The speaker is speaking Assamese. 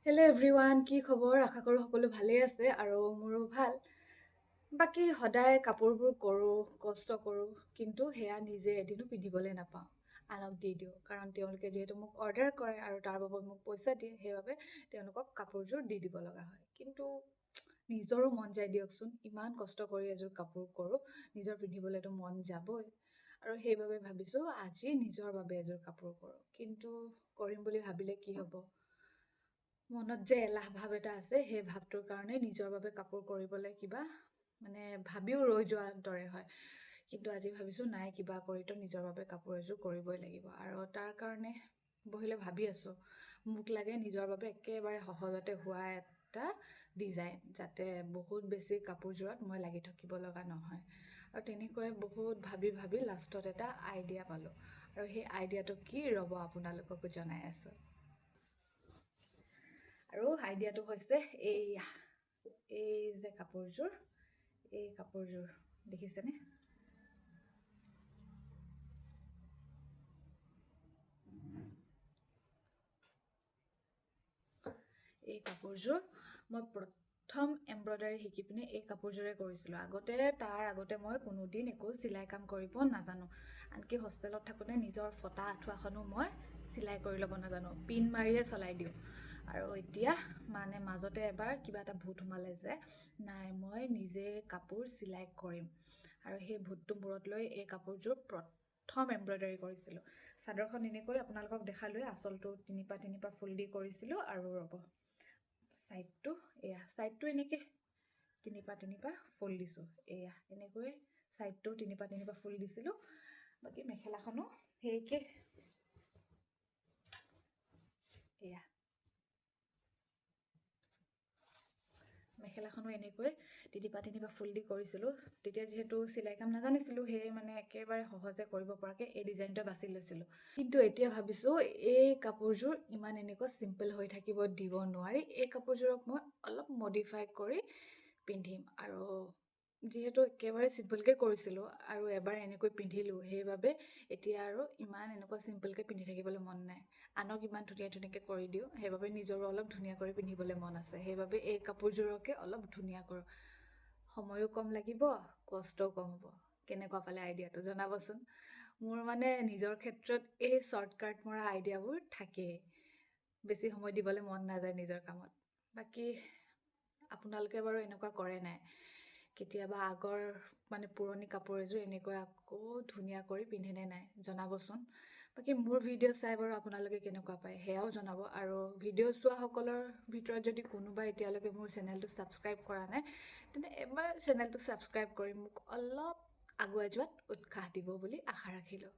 হেল্ল' এভৰিৱান, কি খবৰ? আশা কৰোঁ সকলো ভালেই আছে আৰু মোৰো ভাল। বাকী সদায় কাপোৰবোৰ কৰোঁ, কষ্ট কৰোঁ, কিন্তু সেয়া নিজে এদিনো পিন্ধিবলৈ নাপাওঁ। আনক দি দিওঁ, কাৰণ তেওঁলোকে যিহেতু মোক অৰ্ডাৰ কৰে আৰু তাৰ বাবদ মোক পইচা দিয়ে, সেইবাবে তেওঁলোকক কাপোৰযোৰ দি দিব লগা হয়। কিন্তু নিজৰো মন যায় দিয়কচোন, ইমান কষ্ট কৰি এযোৰ কাপোৰ কৰোঁ, নিজৰ পিন্ধিবলৈতো মন যাবই। আৰু সেইবাবে ভাবিছোঁ আজি নিজৰ বাবে এযোৰ কাপোৰ কৰোঁ। কিন্তু কৰিম বুলি ভাবিলে কি হ'ব? মনত যে এলাহ ভাৱ এটা আছে, সেই ভাৱটোৰ কাৰণে নিজৰ বাবে কাপোৰ কৰিবলৈ কিবা ভাবিও ৰৈ যোৱাৰ দৰে হয়। কিন্তু আজি ভাবিছোঁ নাই, কিবা কৰিতো নিজৰ বাবে কাপোৰ এযোৰ কৰিবই লাগিব। আৰু তাৰ কাৰণে বহিলে ভাবি আছোঁ, মোক লাগে নিজৰ বাবে একেবাৰে সহজতে হোৱা এটা ডিজাইন, যাতে বহুত বেছি কাপোৰযোৰত মই লাগি থাকিব লগা নহয়। আৰু তেনেকৈ বহুত ভাবি ভাবি লাষ্টত এটা আইডিয়া পালোঁ। আৰু সেই আইডিয়াটো কি, ৰ'ব আপোনালোককো জনাই আছোঁ। আৰু আইডিয়াটো হৈছে এইয়া, এই যে কাপোৰযোৰ, এই কাপোৰযোৰ দেখিছেনে? এই কাপোৰযোৰ মই প্ৰথম এম্ব্ৰইডাৰী শিকি পিনে এই কাপোৰযোৰে কৰিছিলোঁ। তাৰ আগতে মই কোনোদিন একো চিলাই কাম কৰিব নাজানো। আনকি হোষ্টেলত থাকোঁতে নিজৰ ফটা আঁঠুৱাখনো মই চিলাই কৰি ল'ব নাজানো, পিন মাৰিয়ে চলাই দিওঁ। আৰু এতিয়া মাজতে এবাৰ কিবা এটা ভূত সোমালে যে নাই, মই নিজে কাপোৰ চিলাই কৰিম। আৰু সেই ভূতটো মূৰত লৈ এই কাপোৰযোৰ প্ৰথম এম্ব্ৰইডাৰী কৰিছিলোঁ। চাদৰখন এনেকৈ আপোনালোকক দেখালোৱে, আঁচলটো তিনিপা ফুল দি কৰিছিলোঁ। আৰু ৰ'ব, ছাইডটো এনেকৈ তিনিপা ফুল দিছোঁ। এনেকৈ ছাইডটো তিনিপা ফুল দিছিলোঁ। বাকী মেখেলাখনো সেইকে মেখেলাখনো এনেকৈ তিনিপা ফুল দি কৰিছিলোঁ। তেতিয়া যিহেতু চিলাই কাম নাজানিছিলোঁ, সেয়ে একেবাৰে সহজে কৰিব পৰাকৈ এই ডিজাইনটো বাছি লৈছিলোঁ। কিন্তু এতিয়া ভাবিছোঁ এই কাপোৰযোৰ ইমান এনেকুৱা চিম্পল হৈ থাকিব দিব নোৱাৰি। এই কাপোৰযোৰক মই অলপ মডিফাই কৰি পিন্ধিম। আৰু যিহেতু একেবাৰে চিম্পলকৈ কৰিছিলোঁ আৰু এবাৰ এনেকৈ পিন্ধিলোঁ, সেইবাবে এতিয়া আৰু ইমান এনেকুৱা চিম্পলকৈ পিন্ধি থাকিবলৈ মন নাই। আনক ইমান ধুনীয়াকৈ কৰি দিওঁ, সেইবাবে নিজৰো অলপ ধুনীয়া কৰি পিন্ধিবলৈ মন আছে। সেইবাবে এই কাপোৰযোৰকে অলপ ধুনীয়া কৰোঁ। সময়ো কম লাগিব, কষ্টও কম হ'ব। কেনেকুৱা পালে আইডিয়াটো জনাবচোন। মোৰ নিজৰ ক্ষেত্ৰত এই শ্বৰ্টকাট মৰা আইডিয়াবোৰ থাকেই। বেছি সময় দিবলৈ মন নাযায় নিজৰ কামত। বাকী আপোনালোকে বাৰু এনেকুৱা কৰে নাই? কেতিয়াবা আগৰ পুৰণি কাপোৰ এযোৰ এনেকৈ আকৌ ধুনীয়া কৰি পিন্ধেনে নাই জনাবচোন। বাকী মোৰ ভিডিঅ' চাই বাৰু আপোনালোকে কেনেকুৱা পায় সেয়াও জনাব। আৰু ভিডিঅ' চোৱাসকলৰ ভিতৰত যদি কোনোবাই এতিয়ালৈকে মোৰ চেনেলটো ছাবস্ক্ৰাইব কৰা নাই, তেন্তে এবাৰ চেনেলটো ছাবস্ক্ৰাইব কৰি মোক অলপ আগুৱাই যোৱাত উৎসাহ দিব বুলি আশা ৰাখিলোঁ।